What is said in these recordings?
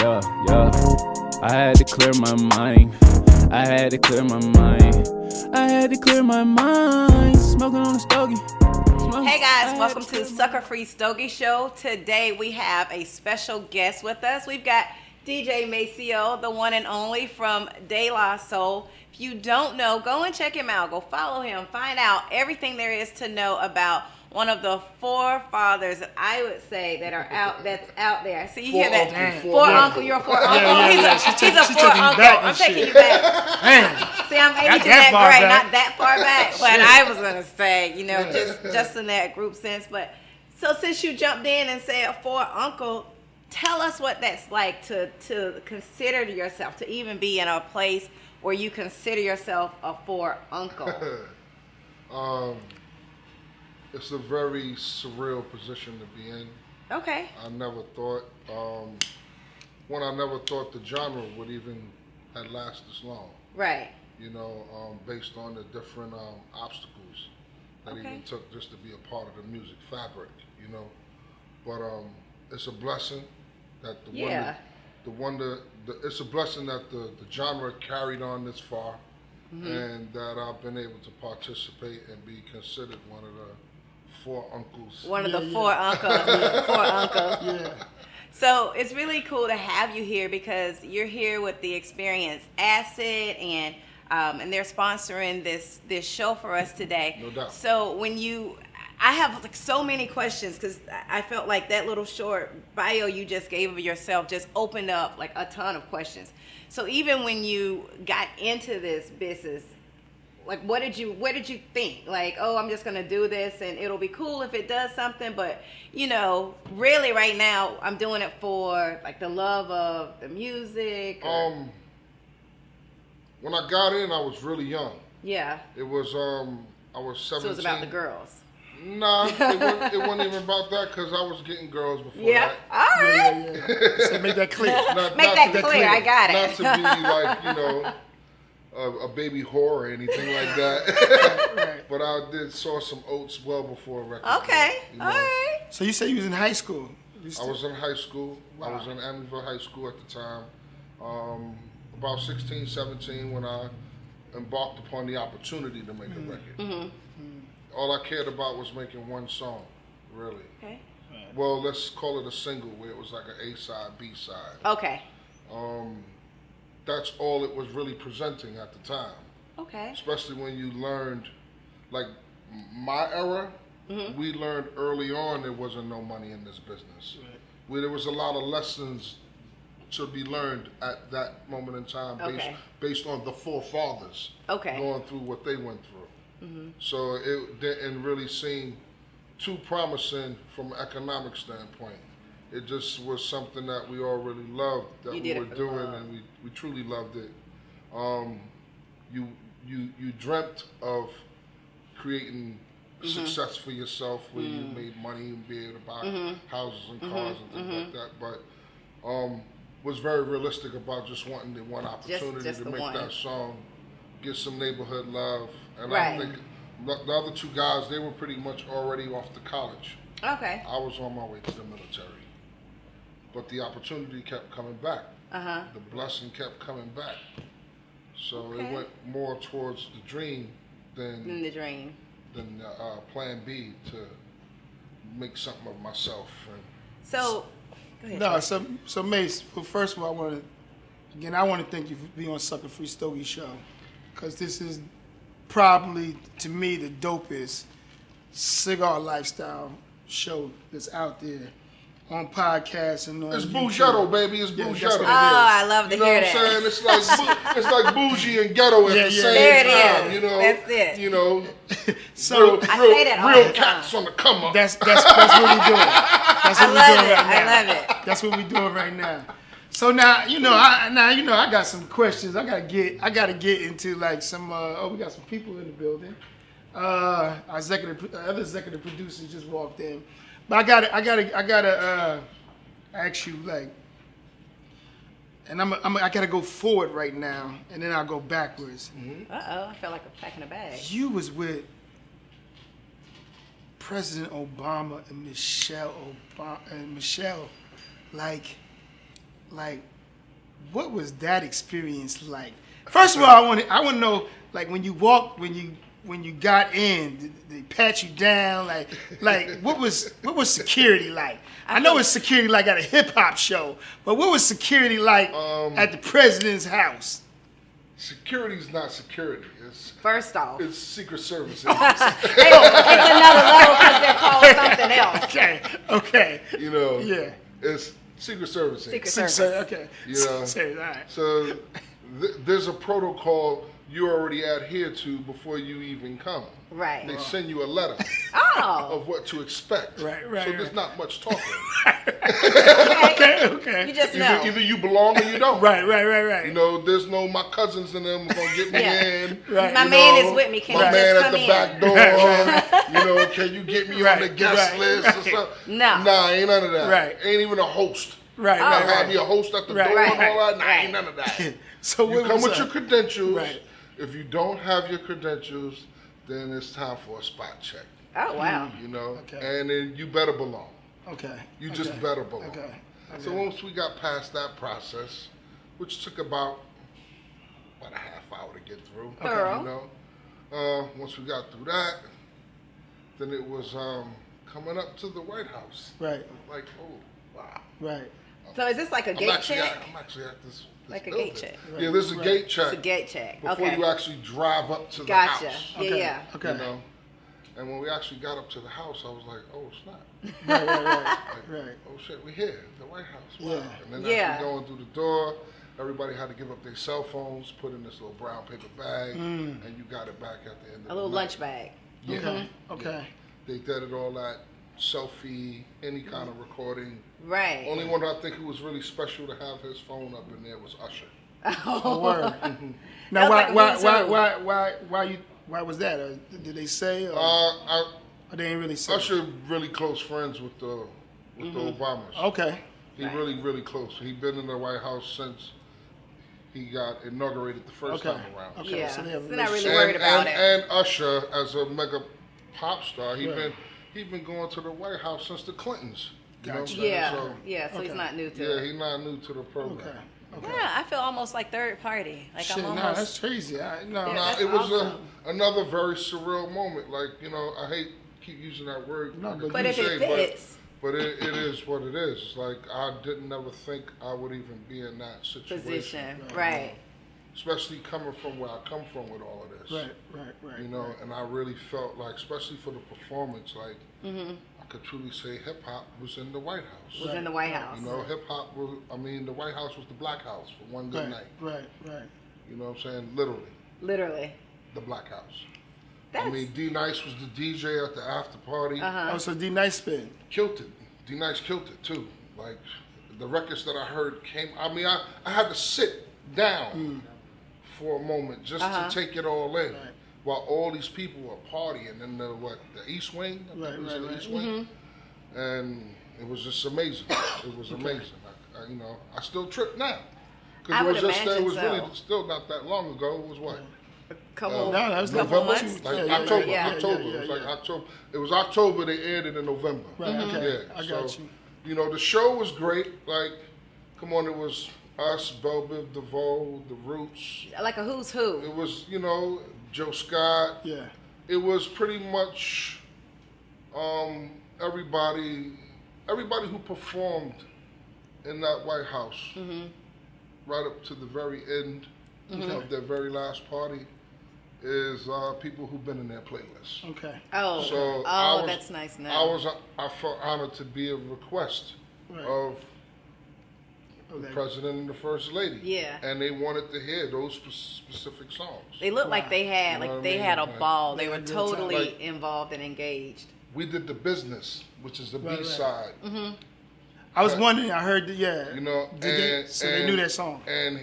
yeah. I had to clear my mind. I had to clear my mind. Smoking on a stogie. Hey guys, welcome to Sucka Free Stogie Show. Today we have a special guest with us. We've got DJ Maseo, the one and only from De La Soul. If you don't know, go and check him out. Go follow him. Find out everything there is to know about one of the forefathers that I would say that are out. That's out there. So you hear that? Four uncle. You're a four uncle. Yeah. He's a four uncle. I'm taking you back. Man. See, I'm aging that great, not that far back. But I was gonna say, just in that group sense. But so since you jumped in and said four uncle, tell us what that's like to consider yourself, to even be in a place where you consider yourself a four uncle. It's a very surreal position to be in. Okay. I never thought, I never thought the genre would even had last this long. Right. Based on the different obstacles that even took just to be a part of the music fabric, But it's a blessing that it's a blessing that the genre carried on this far, and that I've been able to participate and be considered one of the four uncles. One of the four uncles. Four uncles. Yeah. So it's really cool to have you here because you're here with the Experience Acid, and they're sponsoring this show for us today. No doubt. So I have so many questions because I felt like that little short bio you just gave of yourself just opened up like a ton of questions. So even when you got into this business, like what did you think? Like, oh, I'm just gonna do this and it'll be cool if it does something, but really right now I'm doing it for like the love of the music. When I got in, I was really young. Yeah. It was I was 17. So it was about the girls. Nah, it wasn't even about that because I was getting girls before that. All right. Yeah. So make that clear. Make that clear. I got it. Not to be like, a baby whore or anything like that. Right. But I saw some oats well before record. Okay. All right. So you say you was in high school? I was in high school. Wow. I was in Amityville High School at the time. About 16, 17 when I embarked upon the opportunity to make a record. Mm-hmm. All I cared about was making one song, really. Okay. Well, let's call it a single where it was like an A-side, B-side. Okay. That's all it was really presenting at the time. Okay. Especially when you learned, like my era, we learned early on there wasn't no money in this business. Right. Where there was a lot of lessons to be learned at that moment in time based on the forefathers going through what they went through. Mm-hmm. So it didn't really seem too promising from an economic standpoint. It just was something that we all really loved that we were doing, and we truly loved it. You dreamt of creating success for yourself where you made money and be able to buy houses and cars and things like that, but was very realistic about just wanting the one opportunity just to make that song, get some neighborhood love. And right. I think the other two guys, they were pretty much already off to college. Okay. I was on my way to the military. But the opportunity kept coming back. The blessing kept coming back. So it went more towards the dream than plan B to make something of myself. So, go ahead. No, so Mace, well, first of all, I want to thank you for being on Sucka Free Stogie Show, because this is probably, to me, the dopest cigar lifestyle show that's out there on podcasts and on It's YouTube. Bougetto, baby. It's Bougetto. Oh, I love to hear that. You know what I'm saying? It's like bougie and ghetto at the same there time. it is. That's it. So I say that all real the time. cats on the come up. That's what we're doing. That's what we're doing right now. I love it. That's what we're doing right now. So now I got some questions. I gotta get into like some. We got some people in the building. Our other executive producers just walked in. But I gotta ask you, like, and I gotta go forward right now, and then I'll go backwards. Mm-hmm. I felt like a pack in a bag. You was with President Obama and Michelle, like, like, what was that experience like? First of all, I want to know, like, when you got in, did they pat you down? Like what was security like? I know it's security like at a hip hop show, but what was security like at the president's house? Security's not security. It's First off, it's Secret Service. it's another level because they're called something else. Okay. You know. Yeah. It's Secret Service. Secret Service. Service. Okay. You know. All right. So there's a protocol you already adhere to before you even come. Right. They send you a letter Oh. of what to expect. Right. So there's not much talking. Okay. You just know. Either you belong or you don't. Right. You know, there's no my cousins and them are gonna get me in. Right. My You man know, is with me. Can my you man just at come the in? back door. You know, can you get me on the guest list or something? No. Nah, ain't none of that. Right. Ain't even a host. Right. I have me a host at the door and all that. Nah, ain't none of that. So You what come was with that? your credentials. Right. If you don't have your credentials, then it's time for a spot check. Oh wow. You know, Okay. and then you better belong. Okay. You just better belong. Okay. So once we got past that process, which took about a half hour to get through, Thorough. you know, once we got through that, then it was coming up to the White House. Right. Like, oh wow. Right. So is this like a gate check? I'm actually at this Like a building. gate check. Yeah, this is a gate check. It's a gate check. Before Okay. you actually drive up to the Gotcha. house. Yeah, yeah. Okay. You know? And when we actually got up to the house, I was like, oh, snap. Right. Oh, shit, we here, the White House. Wow. Yeah. And then Yeah. as we going through the door, everybody had to give up their cell phones, put in this little brown paper bag, and you got it back at the end of the A little night. lunch bag. Yeah. Okay. Yeah. They did all that, selfie, any kind of recording. Right. Only one I think it was really special to have his phone up in there was Usher. Oh, word. That Now, was like me too. why was that? Did they say? Or they ain't really say? Usher really close friends with the Obamas. Okay. He really close. He been in the White House since he got inaugurated the first time around. Okay. Yeah. So they have a They're not really relationship. worried about it. And Usher as a mega pop star, he been going to the White House since the Clintons. You know what I'm saying? Yeah. So, Yeah. So he's not new to yeah, it. he's not new to the program. Okay. Yeah, I feel almost like third party. Like Shit, I'm nah, almost. that's crazy. Yeah. It was awesome. another very surreal moment. Like, you know, I hate keep using that word. No, But if it fits. But it is what it is. It's like I didn't never think I would even be in that situation. Position. Right. Especially coming from where I come from with all of this. Right. You know, and I really felt like, especially for the performance, like I could truly say hip hop was in the White House. Was in the White House. You know, hip hop was. I mean, the White House was the Black House for one good night. Right. You know what I'm saying? Literally, Literally. the Black House. That's. I mean, D Nice was the DJ at the after party. Oh, so D Nice spin. Killed it. D Nice killed it too. Like the records that I heard came. I mean, I had to sit down for a moment just to take it all in, while all these people were partying in the East Wing. I think it was the East Wing, and it was just amazing. It was amazing. You know, I still trip now I because it would was just imagine it was so. really still not that long ago. It was what? Couple. No, that was couple November. months. Like Yeah, October. yeah. October. It was like October. It was October. They aired it in November. Right. Okay. Yeah. I got so, you. You know, the show was great. Like, come on, it was us, Belle Biv DeVoe, The Roots. Like a who's who. It was, you know, Joe Scott. Yeah. It was pretty much everybody who performed in that White House, right up to the very end of their very last party, is people who've been in their playlist. Okay. Oh. So That's nice now. I felt honored to be a request Right. of the president and the first lady. Yeah. And they wanted to hear those specific songs. They looked like they had, You know like what they I mean? had a Like, ball. They they were had a good time. totally Like- involved and engaged. We did The Business, which is the Right, B side. I was wondering. I heard. You know, they knew that song. And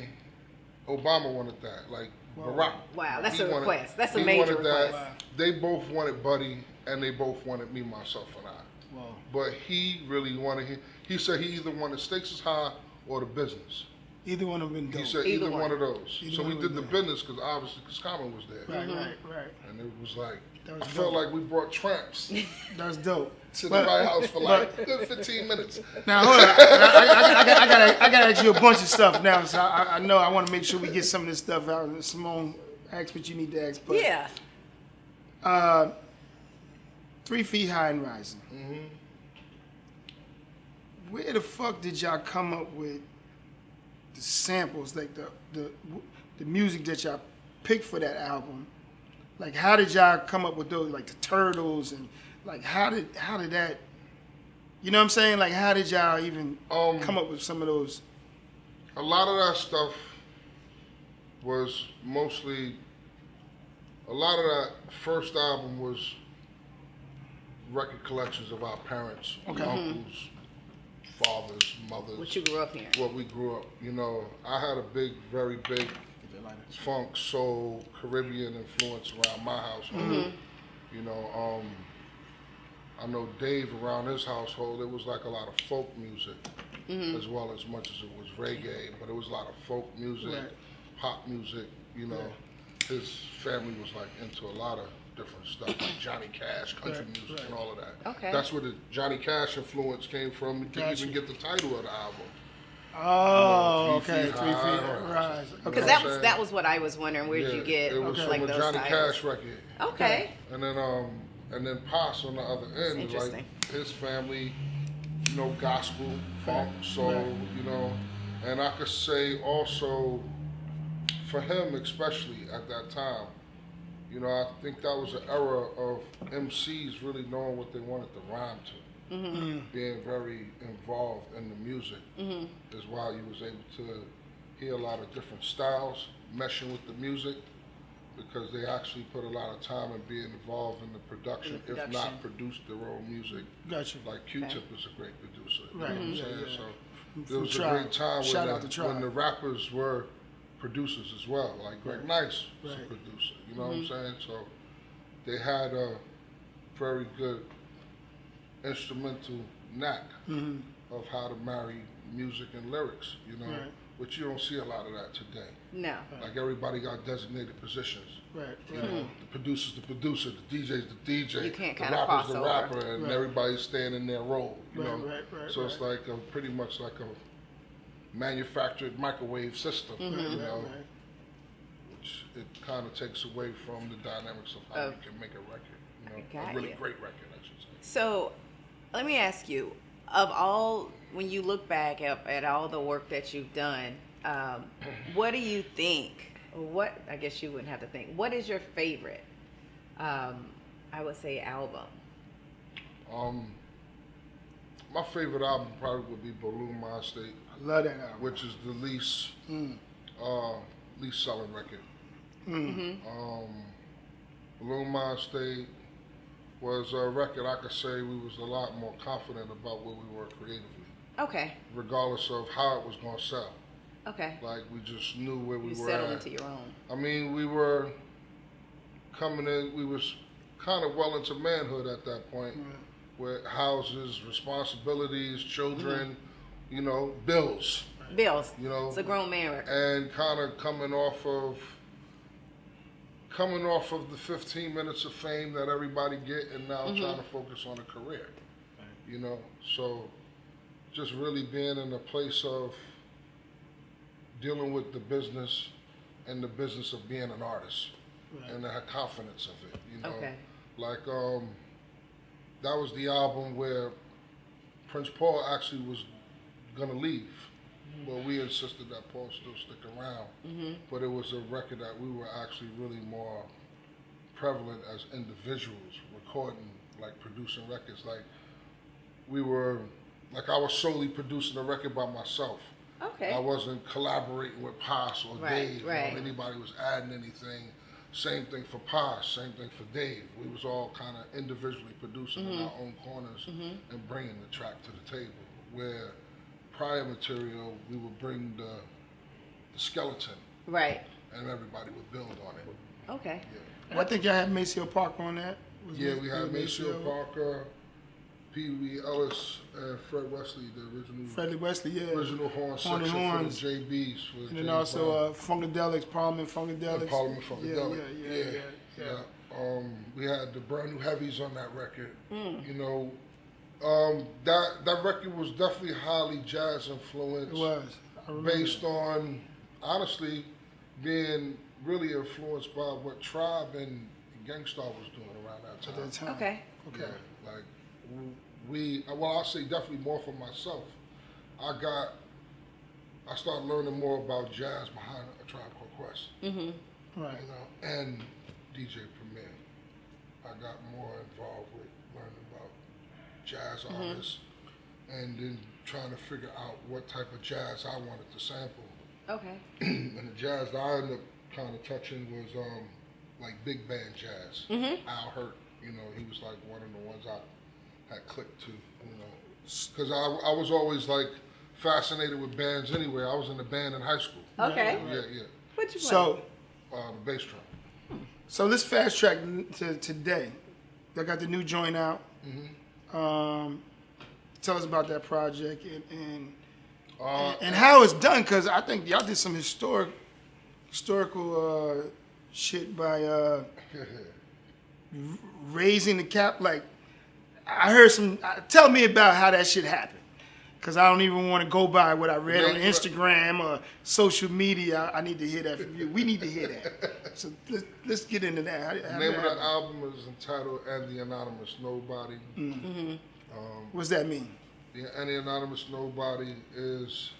Obama wanted that. Like Barack. Wow, that's he a wanted- request. That's a he major wanted that. request. They both wanted Buddy, and they both wanted Me, Myself, and I. Wow. But he really wanted. He said he either wanted Stakes is High or The Business. Either one of them been dope. He said Either either one. one of those. Either So one we of did the them. business because obviously because Common was there. Right. And it was like, That was I felt dope. like we brought tramps That was dope. to the White House for like a good 15 minutes. Now hold on, I gotta ask you a bunch of stuff now. So I know I want to make sure we get some of this stuff out. Simone, ask what you need to ask. But, Yeah. 3 feet high and rising. Mm-hmm. Where the fuck did y'all come up with the samples, like the music that y'all picked for that album? Like, how did y'all come up with those, like the Turtles, and like how did that, you know what I'm saying? Like, how did y'all even come up with some of those? A lot of that stuff was mostly, a lot of that first album was record collections of our parents, uncles, fathers, mothers. What you grew up hearing. What we grew up. You know, I had a very big funk, soul, Caribbean influence around my household. You know, I know Dave around his household, it was like a lot of folk music as well as much as it was reggae, but it was a lot of folk music, pop music, you know. His family was like into a lot of different stuff, like Johnny Cash, country music, and all of that. Okay. That's where the Johnny Cash influence came from to even get the title of the album. Oh, You know, 3 feet rise. Because that was what I was wondering. Where did you get it was like from a those Johnny titles? Cash record. Okay. And then Pops on the other end, Interesting. like his family, you know, gospel, funk, soul, you know. And I could say also, for him especially at that time, you know, I think that was an era of MCs really knowing what they wanted to rhyme to. Being very involved in the music is why you was able to hear a lot of different styles meshing with the music, because they actually put a lot of time in being involved in the production, if not produced their own music. Gotcha. Like Q-Tip is a great producer. You Right. know what I'm saying? Yeah. So there was a Tribe. great time Shout out to when the Tribe. rappers were producers as well. Like Greg Nice was a Right. producer. You know what I'm saying? So they had a very good instrumental knack of how to marry music and lyrics, you know, which you don't see a lot of that today. No. Like everybody got designated positions. Right. You know, the producer's the producer, the DJ's the DJ, You can't the kinda rapper's cross the over. rapper, and everybody's staying in their role. You know, Right. so it's like pretty much like a manufactured microwave system. You know, which it kind of takes away from the dynamics of how you can make a record. You know, Got a really you. great record, I should say. So, let me ask you, of all, when you look back at all the work that you've done, what do you think? What, I guess you wouldn't have to think. What is your favorite? I would say album. My favorite album probably would be Balloon Mind State, I love that album. which is the least selling record. Balloon Mind State was a record I could say we was a lot more confident about where we were creatively, Okay. regardless of how it was going to sell. Okay. Like we just knew where we You were settled at. into your own. I mean, we were coming in, we was kind of well into manhood at that point, with houses, responsibilities, children, you know, bills. Bills. You know, It's a grown man record. and kind of coming off of the 15 minutes of fame that everybody get, and now trying to focus on a career. You know, so just really being in a place of dealing with the business and the business of being an artist, and the confidence of it. You know, Okay. like that was the album where Prince Paul actually was gonna leave. Well, we insisted that Paul still stick around, but it was a record that we were actually really more prevalent as individuals, recording, like producing records. Like we were, like I was solely producing a record by myself. Okay. I wasn't collaborating with Paz or Dave, or right. anybody was adding anything. Same thing for Paz, same thing for Dave. We was all kind of individually producing in our own corners and bringing the track to the table. Where prior material, we would bring the skeleton, Right. and everybody would build on it. Okay. Yeah, And I think y'all had Maseo Parker on that. Was we had Maceo Parker, Pee Wee Ellis and Fred Wesley, the original. Freddie Wesley, yeah. Original horn Horn and section horns. for the JBs. For the And then James also Brown. Funkadelics, Parliament Funkadelics. Parliament Funkadelic. Yeah. We had the brand new heavies on that record. You know, that record was definitely highly jazz influenced. It was. I remember. Based on, honestly, being really influenced by what Tribe and Gangstar was doing around that time. At that time. Okay. Okay. Yeah, like I'll say definitely more for myself. I started learning more about jazz behind A Tribe Called Quest. Mm-hmm. Right. You know, and DJ Premier. I got more involved with learning about jazz artists and then trying to figure out what type of jazz I wanted to sample. Okay. And the jazz that I ended up kind of touching was like big band jazz. Al Hurt, you know, he was like one of the ones I had clicked to, you know, because I was always like fascinated with bands anyway. I was in a band in high school. Okay. Yeah. What you play? So, The bass drum. so let's fast track to today. They got the new joint out. Tell us about that project and how it's done, because I think y'all did some historical shit by raising the cap. Like, I heard some. Tell me about how that shit happened, because I don't even want to go by what I read on Instagram or social media. I need to hear that from you. We need to hear that. So let's get into that. The name of the album is entitled "And the Anonymous Nobody." What's that mean? And the Anonymous Nobody is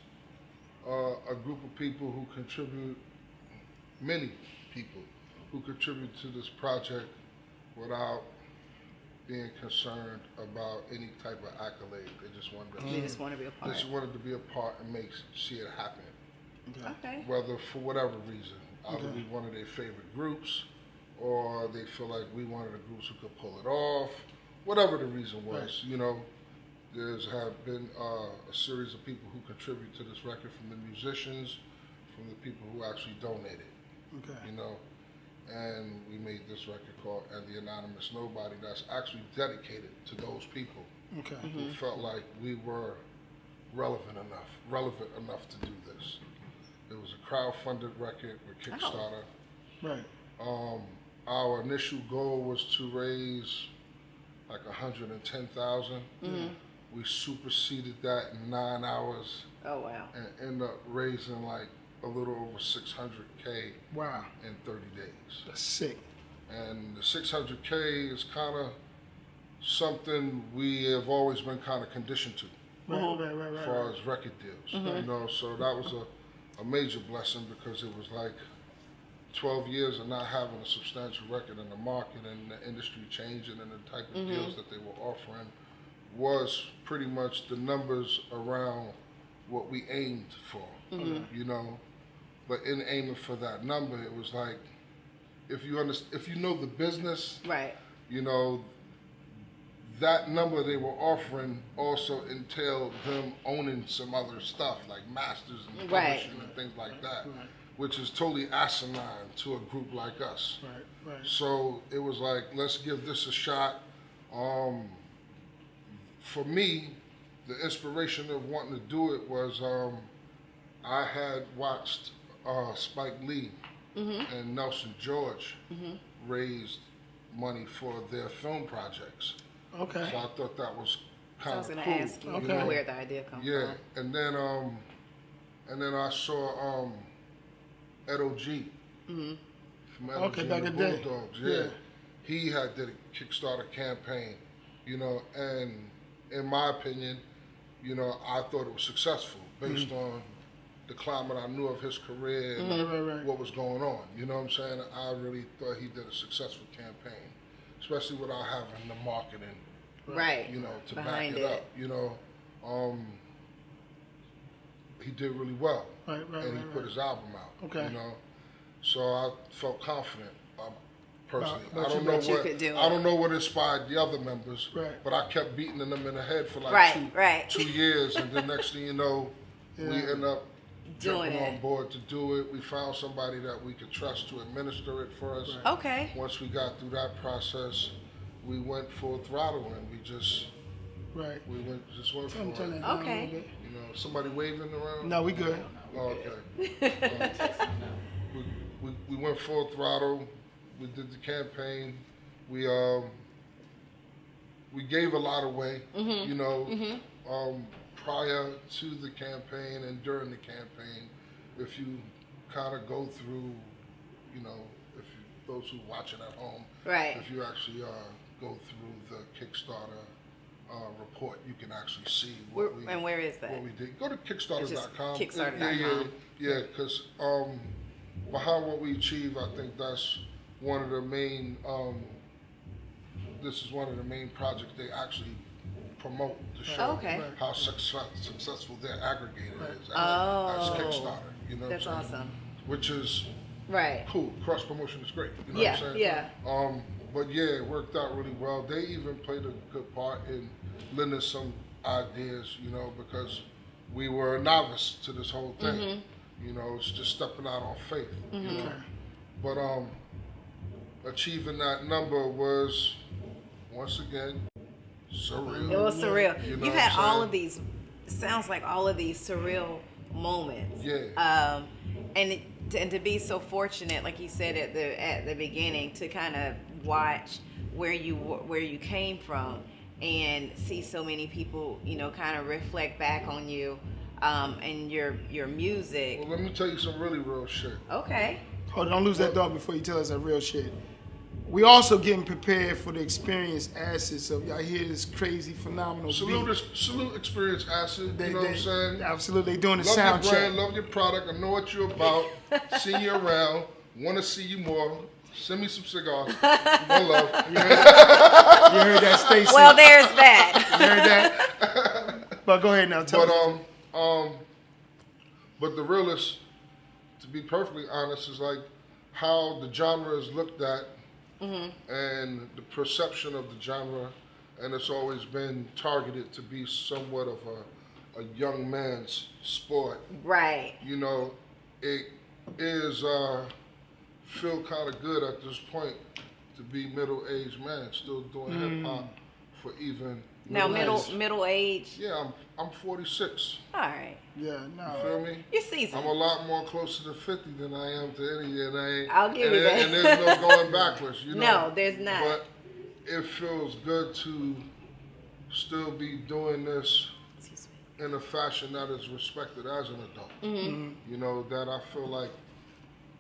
a group of people who contribute, many people who contribute to this project without being concerned about any type of accolade. They just wanted to, They just want to be a part. just wanted to be a part and see it happen. Okay. Whether for whatever reason, either we one of their favorite groups, or they feel like we one of the groups who could pull it off. Whatever the reason was, you know. There's have been a series of people who contribute to this record, from the musicians, from the people who actually donated. Okay. You know, and we made this record called "And the Anonymous Nobody" that's actually dedicated to those people Okay. who felt like we were relevant enough to do this. It was a crowd-funded record with Kickstarter. Right. Our initial goal was to raise like $110,000. We superseded that in 9 hours Oh wow. and ended up raising like a little over $600K Wow. in 30 days. That's sick. And the $600K is kind of something we have always been kind of conditioned to Right. as far as record deals. You know, so that was a major blessing, because it was like 12 years of not having a substantial record in the market, and the industry changing, and the type of deals that they were offering was pretty much the numbers around what we aimed for, you know. But in aiming for that number, it was like, if you know the business, Right. you know, that number they were offering also entailed them owning some other stuff like masters and publishing and things like that, which is totally asinine to a group like us. Right. So it was like, let's give this a shot. For me, the inspiration of wanting to do it was I had watched Spike Lee and Nelson George raised money for their film projects. Okay. So I thought that was So I kind was of gonna cool. ask you Okay. where the idea comes Yeah, from. and then I saw Ed O.G. From Ed Okay, O.G. back and in the the day. Bulldogs. Yeah. He had did a Kickstarter campaign, you know, and in my opinion, you know, I thought it was successful based on the climate I knew of his career and Right. what was going on. You know what I'm saying? I really thought he did a successful campaign, especially without having the marketing, Right. you know, to Behind back it up. You know, he did really well, Right. and he put his album out. Okay. You know, so I felt confident. Personally, About I don't you- know that you what could do I it. don't know what inspired the other members, Right. but I kept beating them in the head for like Right. 2 years, and then next thing you know, we end up Doing jumping on it. board to do it. We found somebody that we could trust to administer it for us. Okay. Once we got through that process, we went full throttle, and we just Right. We just went for Turn it. that down a Okay. little bit. You know, somebody waving around? No, we good. Oh, okay. We went full throttle. We did the campaign. We gave a lot away. You know, prior to the campaign and during the campaign, if you kind of go through, you know, those who watching at home, Right. if you actually go through the Kickstarter report, you can actually see And where is that? what we did. Go to Kickstarter.com. It's just Kickstarter.com. Yeah, because behind what we achieve, I think that's one of the main. This is one of the main projects they actually promote to show Okay. how successful their aggregator is Oh. as Kickstarter. You know, That's what I'm saying? awesome. Which is Right. cool. Cross promotion is great. You know Yeah, what I'm saying? yeah. But yeah, it worked out really well. They even played a good part in lending some ideas, you know, because we were a novice to this whole thing. You know, it's just stepping out on faith. You know? But achieving that number was once again surreal. It was surreal. You know You've what had I'm all saying? of these. Sounds like all of these surreal moments. Yeah. And to be so fortunate, like you said at the beginning, to kind of watch where you came from and see so many people, you know, kind of reflect back on you and your music. Well, let me tell you some really real shit. Okay. Hold on, don't lose that thought before you tell us that real shit. We also getting prepared for the Experience Acid, so y'all hear this crazy, phenomenal beat. Salute Experience Acid. You know what I'm saying? Absolutely, they doing the Love sound your brand, check. love your product. I know what you're about. See you around. Want to see you more. Send me some cigars. One love. You heard that, Stacey? Well, there's that. You heard that? But go ahead now, tell us. But the realest, to be perfectly honest, is like how the genre is looked at and the perception of the genre, and it's always been targeted to be somewhat of a young man's sport. Right. You know, it is feel kind of good at this point to be middle-aged man still doing hip hop for even Now middle-aged. middle age. Yeah, I'm 46. All right. Yeah, no. You feel me? You're seasoned. I'm a lot more closer to 50 than I am to any, and I'll give you that. And there's no going backwards, you know. No, there's not. But it feels good to still be doing this Excuse me. in a fashion that is respected as an adult. You know, that I feel like,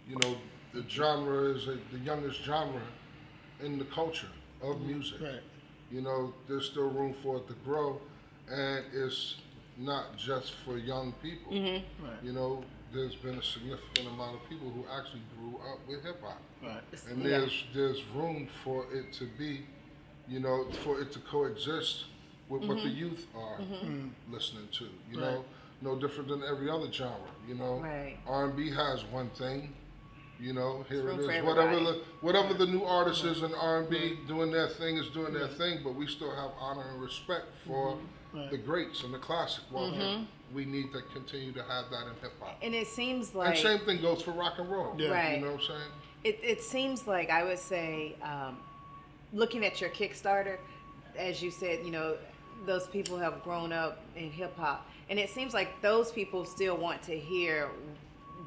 you know, the genre is the youngest genre in the culture of music. Right. You know, there's still room for it to grow, and it's not just for young people. Right. You know, there's been a significant amount of people who actually grew up with hip hop, Right. and Yeah. there's room for it to be, you know, for it to coexist with what the youth are listening to. You know, no different than every other genre. You know, Right. R&B has one thing. You know, here room it for is. everybody. Whatever the new artist is in R&B doing their thing is doing their thing, but we still have honor and respect for the greats and the classic. Well, we need to continue to have that in hip hop. And it seems And like same thing goes for rock and roll. Yeah. Right. You know what I'm saying? it seems like I would say, looking at your Kickstarter, as you said, you know, those people have grown up in hip hop, and it seems like those people still want to hear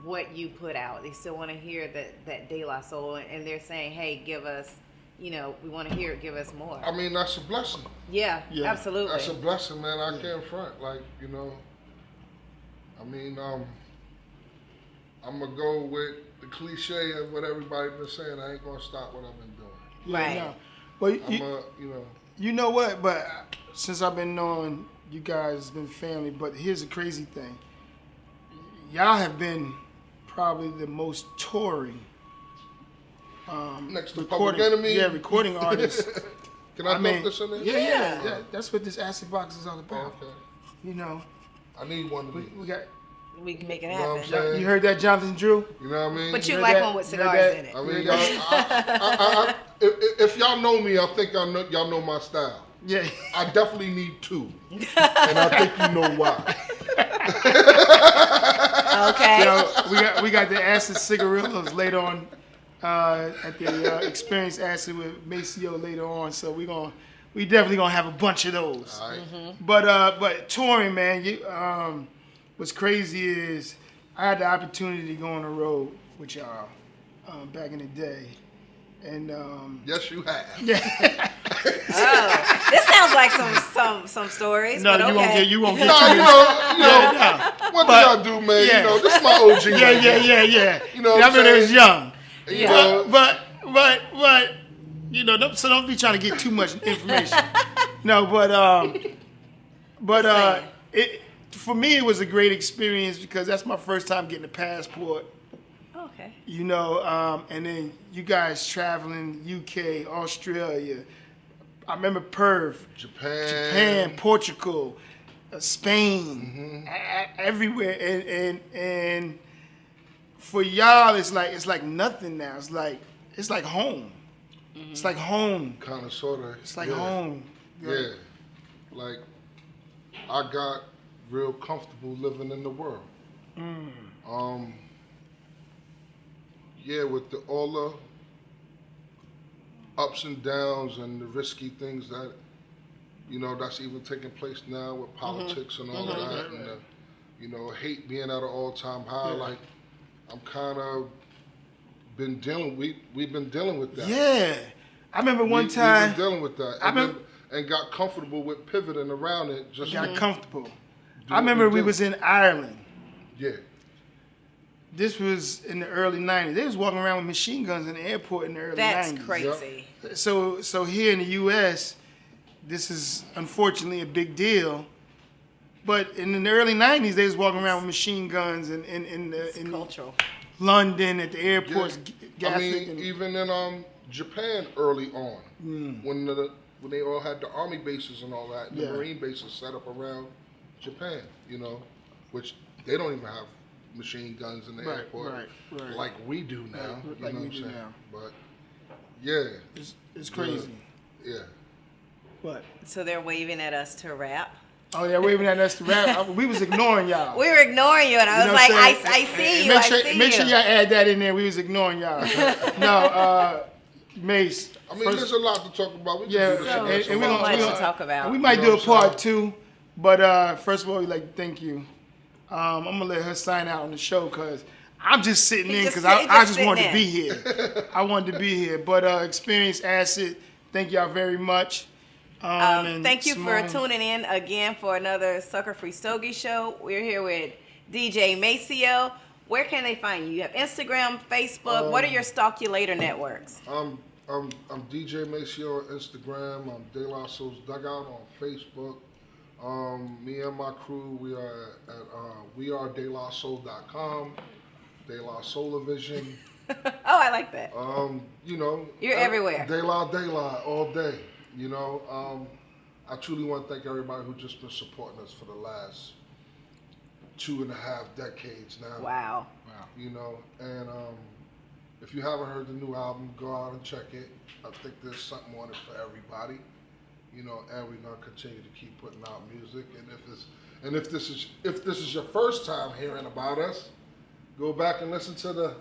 what you put out. They still want to hear that De La Soul, and they're saying, hey, give us, you know, we want to hear it, give us more. I mean, that's a blessing. Yeah, Yeah. absolutely. That's a blessing, man. I can't front. Like, you know, I mean, I'm going to go with the cliche of what everybody been saying. I ain't going to stop what I've been doing. Yeah, Right. no. But You know. you know what? But since I've been knowing you guys, it's been family. But here's the crazy thing: y'all have been probably the most touring Next to recording, Public Enemy. yeah, recording artists. Can I throw this in there? Yeah. That's what this acid box is all about. Okay. You know, I need one of these. we got. We can make it You know what I'm happen. saying? You heard that, Jonathan Drew? You know what I mean? But you heard like that? one with You heard cigars that? in it. I mean, y'all, if y'all know me, I think y'all know my style. Yeah. I definitely need two, and I think you know why. Okay. You know, we got the acid cigarillos later on at the Experience Acid with Maseo later on. So we're we definitely gonna have a bunch of those. All right. But touring, man, what's crazy is I had the opportunity to go on the road with y'all back in the day, and Yes, you have. Oh, this sounds like some stories. no, but you okay. won't get No, too you many. know, what do y'all do, man? yeah. You know, this is my OG. Yeah. You know I what I'm remember it was saying? young. You know, But you know, so don't be trying to get too much information. No, but it for me it was a great experience because that's my first time getting a passport. Okay. You know, and then you guys traveling UK, Australia. I remember Perth, Japan, Portugal, Spain, everywhere, and for y'all it's like nothing now. It's like home. It's like home. kind of, sort of. It's like home. Yeah. Like, I got real comfortable living in the world. Yeah, with all the ups and downs and the risky things that, you know, that's even taking place now with politics and all of that. And, you know, hate being at an all-time high. Like, I'm kind of we've been dealing with that. Yeah. I remember one time. We've been dealing with that. And got comfortable with pivoting around it. Just Got comfortable. I remember we was in Ireland. Yeah. This was in the early 90s. They was walking around with machine guns in the airport in the early 90s. That's crazy. So here in the U.S., this is unfortunately a big deal. But in the early 90s, they was walking around with machine guns in Cultural. London at the airports. I mean, even in Japan early on, when they all had the army bases and all that, the marine bases set up around Japan, you know, which they don't even have machine guns in the airport like we do now. You know what I'm saying? But yeah, It's crazy. Yeah. What? So they're waving at us to rap. Oh, they're waving at us to rap. We was ignoring y'all. We were ignoring you, and I was like, I see you. Make sure y'all add that in there. We was ignoring y'all. No, Mace. I mean, there's a lot to talk about. We can do this and so much to talk about. We might do a part 2, but first of all, we'd like to thank you. I'm gonna let her sign out on the show because I'm just sitting in because I just wanted to be here. I wanted to be here, but Experience Acid. Thank y'all very much. Thank you for tuning in again for another Sucka Free Stogie Show. We're here with DJ Maseo. Where can they find you? You have Instagram, Facebook. What are your Stalk You Later networks? I'm DJ Maseo on Instagram. I'm De La Soul's Dugout on Facebook. Me and my crew, we are at wearedelasoul.com, De La Soulavision. Oh, I like that. You know, You're everywhere. De La all day. You know, I truly want to thank everybody who's just been supporting us for the last 2.5 decades now. Wow. You know, and if you haven't heard the new album, go out and check it. I think there's something on it for everybody. You know, and we're gonna continue to keep putting out music. And if this is your first time hearing about us, go back and listen to the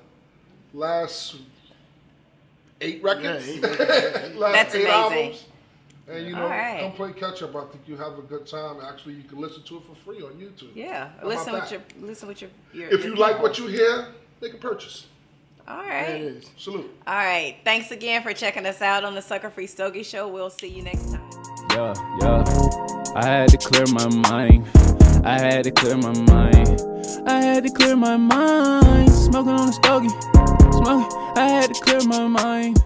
last 8 records. That's amazing. Albums. And you know, right. Come play catch up. I think you have a good time. Actually, you can listen to it for free on YouTube. Yeah, How listen about with your. If you like what you hear, make a purchase. All right. There it is. Salute. All right. Thanks again for checking us out on the Sucka Free Stogie Show. We'll see you next time. Yeah. I had to clear my mind. I had to clear my mind. Smoking on a stogie. I had to clear my mind.